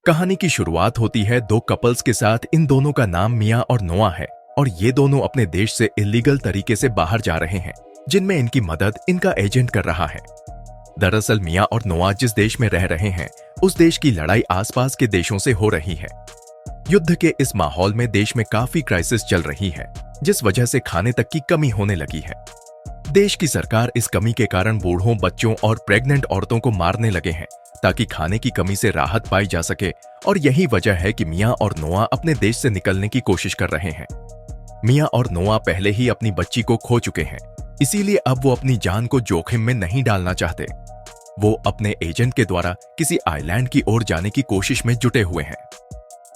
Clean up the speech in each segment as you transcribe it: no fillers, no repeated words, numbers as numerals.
कहानी की शुरुआत होती है दो कपल्स के साथ। इन दोनों का नाम मिया और नोआ है और ये दोनों अपने देश से इलीगल तरीके से बाहर जा रहे हैं, जिनमें इनकी मदद इनका एजेंट कर रहा है। दरअसल मिया और नोआ जिस देश में रह रहे हैं, उस देश की लड़ाई आसपास के देशों से हो रही है। युद्ध के इस माहौल में देश में काफी क्राइसिस चल रही है, जिस वजह से खाने तक की कमी होने लगी है। देश की सरकार इस कमी के कारण बूढ़ों, बच्चों और प्रेग्नेंट औरतों को मारने लगे हैं ताकि खाने की कमी से राहत पाई जा सके। और यही वजह है कि मिया और नोआ अपने देश से निकलने की कोशिश कर रहे हैं। मिया और नोआ पहले ही अपनी बच्ची को खो चुके हैं, इसीलिए अब वो अपनी जान को जोखिम में नहीं डालना चाहते। वो अपने एजेंट के द्वारा किसी आइलैंड की ओर जाने की कोशिश में जुटे हुए हैं।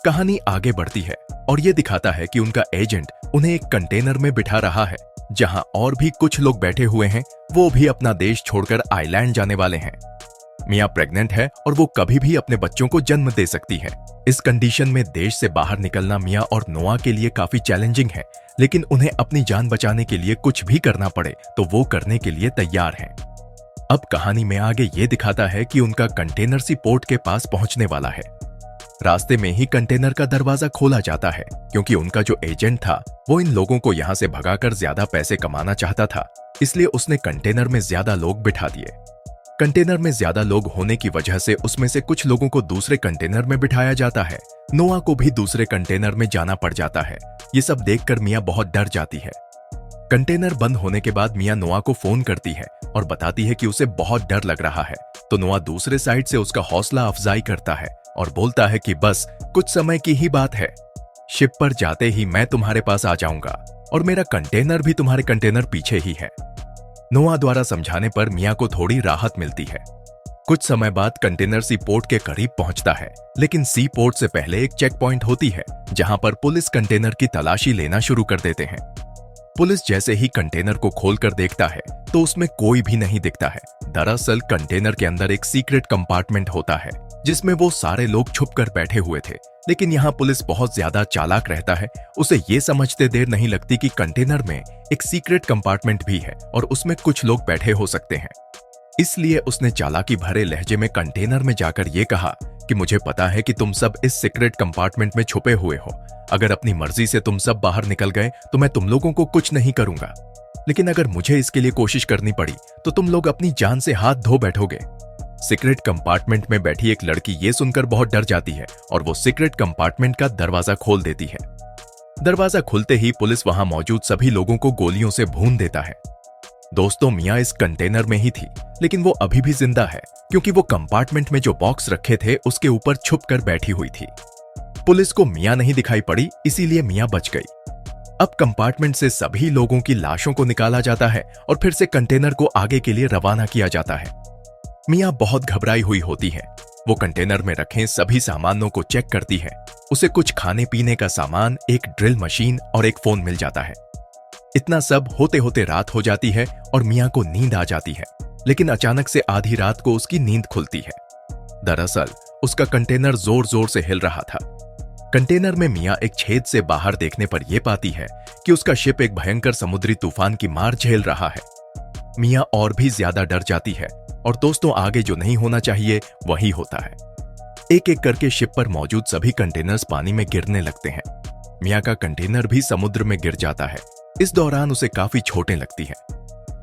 कहानी आगे बढ़ती है और ये दिखाता है कि उनका एजेंट उन्हें एक कंटेनर में बिठा रहा है, जहां और भी कुछ लोग बैठे हुए हैं। वो भी अपना देश छोड़कर आइलैंड जाने वाले हैं। मिया प्रेग्नेंट है और वो कभी भी अपने बच्चों को जन्म दे सकती है। इस कंडीशन में देश से बाहर निकलना मिया और नोआ के लिए काफी चैलेंजिंग है, लेकिन उन्हें अपनी जान बचाने के लिए कुछ भी करना पड़े तो वो करने के लिए तैयार हैं। अब कहानी में आगे ये दिखाता है कि उनका कंटेनर सी पोर्ट के पास पहुंचने वाला है। रास्ते में ही कंटेनर का दरवाजा खोला जाता है, क्योंकि उनका जो एजेंट था वो इन लोगों को यहां से भगाकर ज्यादा पैसे कमाना चाहता था, इसलिए उसने कंटेनर में ज्यादा लोग बिठा दिए। कंटेनर में ज्यादा लोग होने की वजह से उसमें से कुछ लोगों को दूसरे कंटेनर में बिठाया जाता है। नोआ को भी दूसरे कंटेनर में जाना पड़ जाता है। ये सब देखकर मिया बहुत डर जाती है। कंटेनर बंद होने के बाद मिया नोआ को फोन करती है और बताती है कि उसे बहुत डर लग रहा है। तो नोआ दूसरे साइड से उसका हौसला अफजाई करता है और बोलता है कि बस कुछ समय की ही बात है, शिप पर जाते ही मैं तुम्हारे पास आ जाऊंगा और मेरा कंटेनर भी तुम्हारे कंटेनर पीछे ही है। नोआ द्वारा समझाने पर मिया को थोड़ी राहत मिलती है। कुछ समय बाद कंटेनर सी पोर्ट के करीब पहुंचता है, लेकिन सी पोर्ट से पहले एक चेक पॉइंट होती है, जहां पर पुलिस कंटेनर की तलाशी लेना शुरू कर देते हैं। पुलिस जैसे ही कंटेनर को खोलकर देखता है तो उसमें कोई भी नहीं दिखता है। दरअसल कंटेनर के अंदर एक सीक्रेट कंपार्टमेंट होता है, जिसमें वो सारे लोग छुपकर बैठे हुए थे। लेकिन यहाँ पुलिस बहुत ज्यादा चालाक रहता है। उसे ये समझते देर नहीं लगती कि कंटेनर में एक सीक्रेट कंपार्टमेंट भी है और उसमें कुछ लोग बैठे हो सकते हैं। इसलिए उसने चालाकी भरे लहजे में कंटेनर में जाकर ये कहा कि मुझे पता है कि तुम सब इस सीक्रेट कंपार्टमेंट में छुपे हुए हो। अगर अपनी मर्जी से तुम सब बाहर निकल गए तो मैं तुम लोगों को कुछ नहीं करूंगा, लेकिन अगर मुझे इसके लिए कोशिश करनी पड़ी तो तुम लोग अपनी जान से हाथ धो बैठोगे। सीक्रेट कंपार्टमेंट में बैठी एक लड़की ये सुनकर बहुत डर जाती है और वो सीक्रेट कंपार्टमेंट का दरवाजा खोल देती है। दरवाजा खुलते ही पुलिस वहां मौजूद सभी लोगों को गोलियों से भून देता है। दोस्तों, मिया इस कंटेनर में ही थी, लेकिन वो अभी भी जिंदा है, क्योंकि वो कंपार्टमेंट में जो बॉक्स रखे थे उसके ऊपर छुप कर बैठी हुई थी। पुलिस को मिया नहीं दिखाई पड़ी, इसीलिए मिया बच गई। अब कंपार्टमेंट से सभी लोगों की लाशों को निकाला जाता है और फिर से कंटेनर को आगे के लिए रवाना किया जाता है। मिया बहुत घबराई हुई होती है। वो कंटेनर में रखे सभी सामानों को चेक करती है। उसे कुछ खाने पीने का सामान, एक ड्रिल मशीन और एक फोन मिल जाता है। इतना सब होते होते रात हो जाती है और मिया को नींद आ जाती है, लेकिन अचानक से आधी रात को उसकी नींद खुलती है। दरअसल उसका कंटेनर जोर जोर से हिल रहा था। कंटेनर में मिया एक छेद से बाहर देखने पर यह पाती है कि उसका शिप एक भयंकर समुद्री तूफान की मार झेल रहा है। मिया और भी ज्यादा डर जाती है और दोस्तों, आगे जो नहीं होना चाहिए वही होता है। एक एक करके शिप पर मौजूद सभी कंटेनर्स पानी में गिरने लगते हैं। मिया का कंटेनर भी समुद्र में गिर जाता है। इस दौरान उसे काफी चोटें लगती हैं।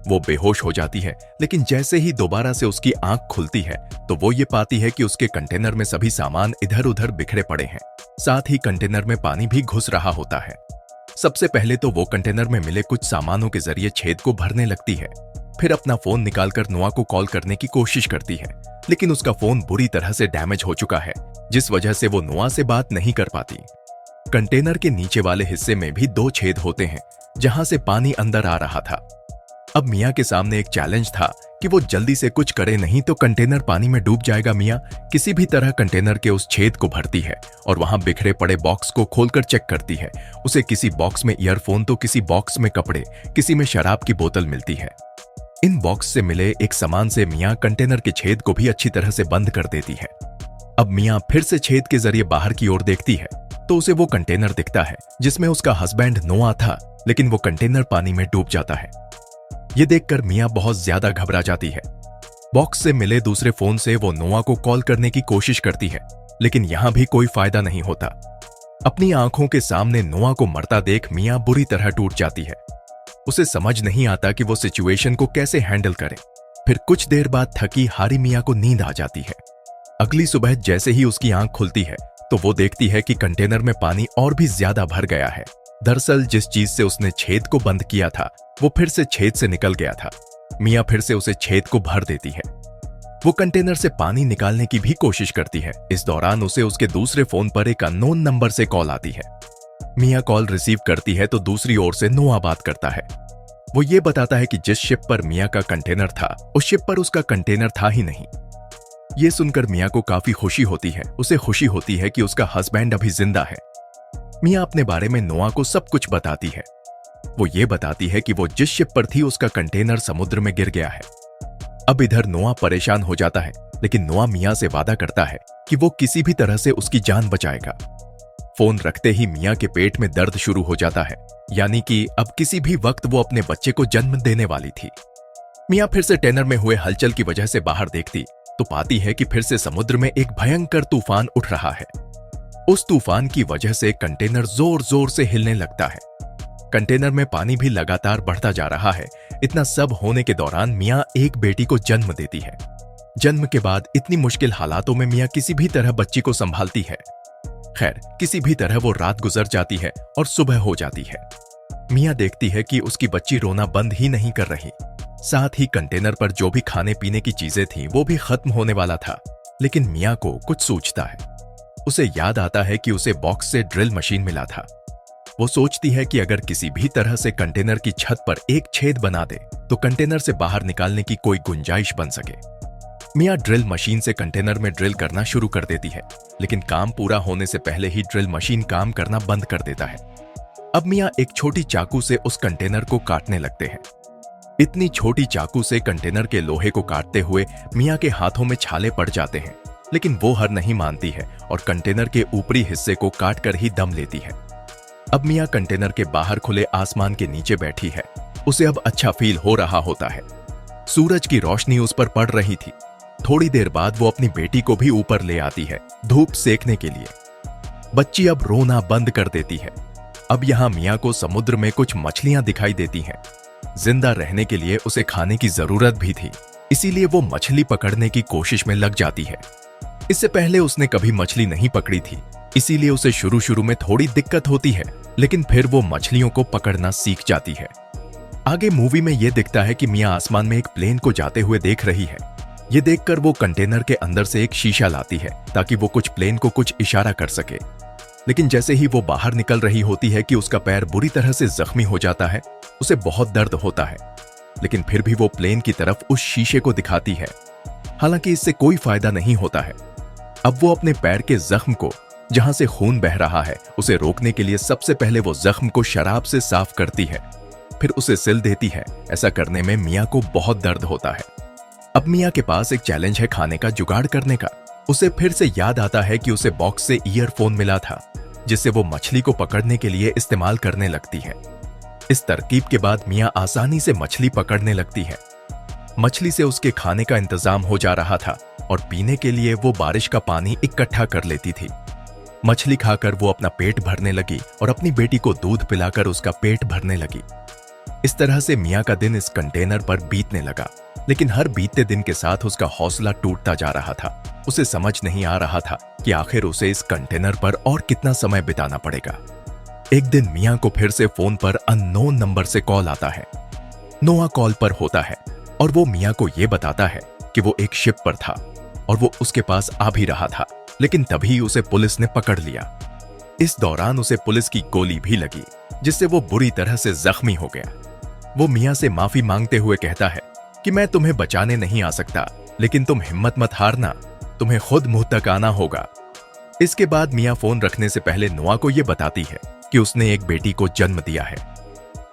वो बेहोश हो जाती है, लेकिन जैसे ही दोबारा से उसकी आंख खुलती है तो वो ये पाती है कि उसके कंटेनर में सभी सामान इधर उधर बिखरे पड़े हैं। साथ ही कंटेनर में पानी भी घुस रहा होता है। सबसे पहले तो वो कंटेनर में मिले कुछ सामानों के जरिए छेद को भरने लगती है। फिर अपना फोन निकालकर नोआ को कॉल करने की कोशिश करती है, लेकिन उसका फोन बुरी तरह से डैमेज हो चुका है, जिस वजह से वो नोआ से बात नहीं कर पाती। कंटेनर के नीचे वाले हिस्से में भी 2 छेद होते हैं, जहां से पानी अंदर आ रहा था। अब मिया के सामने एक चैलेंज था कि वो जल्दी से कुछ करे, नहीं तो कंटेनर पानी में डूब जाएगा। मिया किसी भी तरह कंटेनर के उस छेद को भरती है और वहां बिखरे पड़े बॉक्स को खोलकर चेक करती है। उसे किसी बॉक्स में ईयरफोन तो किसी बॉक्स में कपड़े, किसी में शराब की बोतल मिलती है। इन बॉक्स से मिले एक सामान से मिया कंटेनर के छेद को भी अच्छी तरह से बंद कर देती है। अब मिया फिर से छेद के जरिए बाहर की ओर देखती है तो उसे वो कंटेनर दिखता है जिसमें उसका हस्बैंड नोआ था, लेकिन वो कंटेनर पानी में डूब जाता है। ये देखकर मिया बहुत ज्यादा घबरा जाती है। बॉक्स से मिले दूसरे फोन से वो नोआ को कॉल करने की कोशिश करती है, लेकिन यहां भी कोई फायदा नहीं होता। अपनी आंखों के सामने नोआ को मरता देख मियां बुरी तरह टूट जाती है। उसे समझ नहीं आता कि वो सिचुएशन को कैसे हैंडल करे। फिर कुछ देर बाद थकी हारी मियां को नींद आ जाती है। अगली सुबह जैसे ही उसकी आंख खुलती है तो वो देखती है कि कंटेनर में पानी और भी ज्यादा भर गया है। दरअसल जिस चीज से उसने छेद को बंद किया था वो फिर से छेद से निकल गया था। मियां फिर से उसे छेद को भर देती है। वो कंटेनर से पानी निकालने की भी कोशिश करती है। इस दौरान उसे उसके दूसरे फोन पर एक अननोन नंबर से कॉल आती है। मियां कॉल रिसीव करती है तो दूसरी ओर से नोआ बात करता है। वो ये बताता है कि जिस शिप पर मियां का कंटेनर था उस शिप पर उसका कंटेनर था ही नहीं। ये सुनकर मियां को काफी खुशी होती है। उसे खुशी होती है कि उसका हस्बैंड अभी जिंदा है। मियां अपने बारे में नोआ को सब कुछ बताती है। वो ये बताती है कि वो जिस शिप पर थी उसका कंटेनर समुद्र में गिर गया है। अब इधर नोआ परेशान हो जाता है, लेकिन नोआ मियां से वादा करता है कि वो किसी भी तरह से उसकी जान बचाएगा। फोन रखते ही मियां के पेट में दर्द शुरू हो जाता है, यानी कि अब किसी भी वक्त वो अपने बच्चे को जन्म देने वाली थी। मियां फिर से टेनर में हुए हलचल की वजह से बाहर देखती तो पाती है कि फिर से समुद्र में एक भयंकर तूफान उठ रहा है। उस तूफान की वजह से कंटेनर जोर जोर से हिलने लगता है। कंटेनर में पानी भी लगातार बढ़ता जा रहा है। इतना सब होने के दौरान मियां एक बेटी को जन्म देती है। जन्म के बाद इतनी मुश्किल हालातों में मियां किसी भी तरह बच्ची को संभालती है। खैर, किसी भी तरह वो रात गुजर जाती है और सुबह हो जाती है। मियां देखती है कि उसकी बच्ची रोना बंद ही नहीं कर रही। साथ ही कंटेनर पर जो भी खाने पीने की चीजें थीं वो भी खत्म होने वाला था। लेकिन मियां को कुछ सूझता है। उसे याद आता है कि उसे बॉक्स से ड्रिल मशीन मिला था। वो सोचती है कि अगर किसी भी तरह से कंटेनर की छत पर एक छेद बना दे तो कंटेनर से बाहर निकालने की कोई गुंजाइश बन सके। मियां ड्रिल मशीन से कंटेनर में ड्रिल करना शुरू कर देती है, लेकिन काम पूरा होने से पहले ही ड्रिल मशीन काम करना बंद कर देता है। अब मियां एक छोटी चाकू से उस कंटेनर को काटने लगते हैं। इतनी छोटी चाकू से कंटेनर के लोहे को काटते हुए मियां के हाथों में छाले पड़ जाते हैं, लेकिन वो हार नहीं मानती है और कंटेनर के ऊपरी हिस्से को काट कर ही दम लेती है। अब मियां कंटेनर के बाहर खुले आसमान के नीचे बैठी है। उसे अब अच्छा फील हो रहा होता है। सूरज की रोशनी उस पर पड़ रही थी। थोड़ी देर बाद वो अपनी बेटी को भी ऊपर ले आती है धूप सेकने के लिए। बच्ची अब रोना बंद कर देती है। अब यहां मियां को समुद्र में कुछ मछलियां दिखाई देती हैं। जिंदा रहने के लिए उसे खाने की जरूरत भी थी, इसीलिए वो मछली पकड़ने की कोशिश में लग जाती है। इससे पहले उसने कभी मछली नहीं पकड़ी थी, इसीलिए उसे शुरू में थोड़ी दिक्कत होती है, लेकिन फिर वो मछलियों को पकड़ना सीख जाती है। आगे मूवी में यह दिखता है कि मियां आसमान में एक प्लेन को जाते हुए देख रही है। ये देखकर वो कंटेनर के अंदर से एक शीशा लाती है ताकि वो कुछ प्लेन को कुछ इशारा कर सके। लेकिन जैसे ही वो बाहर निकल रही होती है कि उसका पैर बुरी तरह से जख्मी हो जाता है। उसे बहुत दर्द होता है, लेकिन फिर भी वो प्लेन की तरफ उस शीशे को दिखाती है। हालांकि इससे कोई फायदा नहीं होता है। अब वो अपने पैर के जख्म को, जहां से खून बह रहा है, उसे रोकने के लिए सबसे पहले वो जख्म को शराब से साफ करती है, फिर उसे सिल देती है। ऐसा करने में मियां को बहुत दर्द होता है। अब मियां के पास एक चैलेंज है खाने का जुगाड़ करने का। उसे फिर से याद आता है कि उसे बॉक्स से ईयरफोन मिला था, जिससे वो मछली को पकड़ने के लिए इस्तेमाल करने लगती है। इस तरकीब के बाद मियां आसानी से मछली पकड़ने लगती है। मछली से उसके खाने का इंतजाम हो जा रहा था और पीने के लिए वो बारिश का पानी इकट्ठा कर लेती थी। मछली खाकर वो अपना पेट भरने लगी और अपनी बेटी को दूध पिलाकर उसका पेट भरने लगी। इस तरह से मियां का दिन इस कंटेनर पर बीतने लगा, लेकिन हर बीतते दिन के साथ उसका हौसला टूटता जा रहा था। उसे समझ नहीं आ रहा था कि आखिर उसे इस कंटेनर पर और कितना समय बिताना पड़ेगा। एक दिन मियां को फिर से फोन पर अननोन नंबर से कॉल आता है। नोआ कॉल पर होता है और वो मियां को यह बताता है कि वो एक शिप पर था और वो उसके पास आ भी रहा था, लेकिन तभी उसे पुलिस ने पकड़ लिया। इस दौरान उसे पुलिस की गोली भी लगी, जिससे वो बुरी तरह से जख्मी हो गया। वो मियां से माफी मांगते हुए कहता है कि मैं तुम्हें बचाने नहीं आ सकता, लेकिन तुम हिम्मत मत हारना, तुम्हें खुद मुंह तक आना होगा। इसके बाद मियां फोन रखने से पहले नोआ को यह बताती है कि उसने एक बेटी को जन्म दिया है।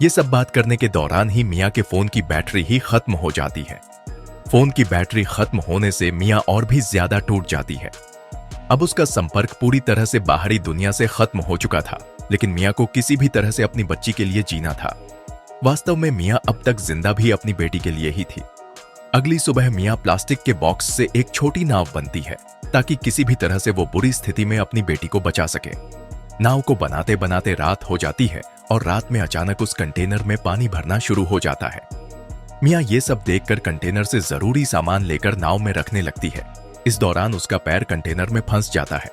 ये सब बात करने के दौरान ही मियां के फोन की बैटरी ही खत्म हो जाती है। फोन की बैटरी खत्म होने से मियां और भी ज्यादा टूट जाती है। अब उसका संपर्क पूरी तरह से बाहरी दुनिया से खत्म हो चुका था, लेकिन मियां को किसी भी तरह से अपनी बच्ची के लिए जीना था। वास्तव में मियां अब तक जिंदा भी अपनी बेटी के लिए ही थी। अगली सुबह मियां प्लास्टिक के बॉक्स से एक छोटी नाव बनती है ताकि किसी भी तरह से वो बुरी स्थिति में अपनी बेटी को बचा सके। नाव को बनाते बनाते रात हो जाती है और रात में अचानक उस कंटेनर में पानी भरना शुरू हो जाता है। मिया ये सब देखकर कंटेनर से जरूरी सामान लेकर नाव में रखने लगती है। इस दौरान उसका पैर कंटेनर में फंस जाता है।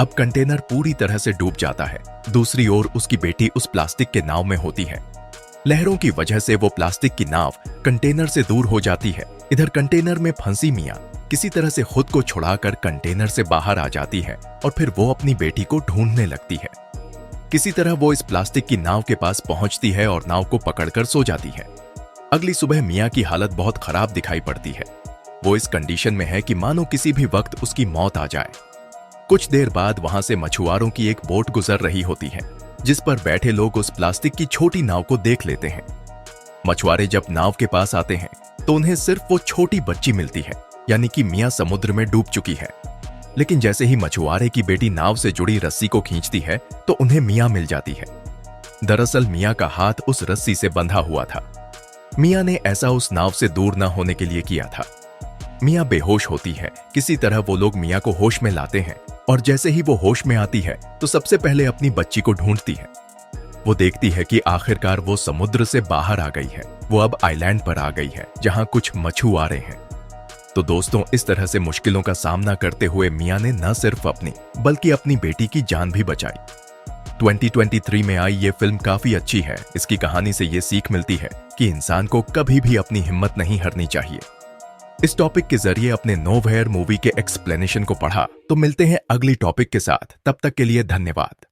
अब कंटेनर पूरी तरह से डूब जाता है। दूसरी ओर उसकी बेटी उस प्लास्टिक के नाव में होती है। लहरों की वजह से वो प्लास्टिक की नाव कंटेनर से दूर हो जाती है। इधर कंटेनर में फंसी मिया किसी तरह से खुद को छुड़ाकर कंटेनर से बाहर आ जाती है और फिर वो अपनी बेटी को ढूंढने लगती है। किसी तरह वो इस प्लास्टिक की नाव के पास पहुंचती है और नाव को पकड़कर सो जाती है। अगली सुबह मिया की हालत बहुत खराब दिखाई पड़ती है। वो इस कंडीशन में है कि मानो किसी भी वक्त उसकी मौत आ जाए। कुछ देर बाद वहां से मछुआरों की एक बोट गुजर रही होती है, जिस पर बैठे लोग उस प्लास्टिक की छोटी नाव को देख लेते हैं। मछुआरे जब नाव के पास आते हैं तो उन्हें सिर्फ वो छोटी बच्ची मिलती है, यानी कि मिया समुद्र में डूब चुकी है। लेकिन जैसे ही मछुआरे की बेटी नाव से जुड़ी रस्सी को खींचती है तो उन्हें मिया मिल जाती है। दरअसल मिया का हाथ उस रस्सी से बंधा हुआ था। मिया ने ऐसा उस नाव से दूर न होने के लिए किया था। मिया बेहोश होती है। किसी तरह वो लोग मिया को होश में लाते हैं और जैसे ही वो होश में आती है तो सबसे पहले अपनी बच्ची को ढूंढती है। वो देखती है कि आखिरकार वो समुद्र से बाहर आ गई है। वो अब आइलैंड पर आ गई है जहां कुछ मछुआरे हैं। तो दोस्तों, इस तरह से मुश्किलों का सामना करते हुए मिया ने न सिर्फ अपनी बल्कि अपनी बेटी की जान भी बचाई। 2023 में आई ये फिल्म काफी अच्छी है। इसकी कहानी से ये सीख मिलती है कि इंसान को कभी भी अपनी हिम्मत नहीं हारनी चाहिए। इस टॉपिक के जरिए अपने नोवेयर मूवी के एक्सप्लेनेशन को पढ़ा। तो मिलते हैं अगली टॉपिक के साथ। तब तक के लिए धन्यवाद।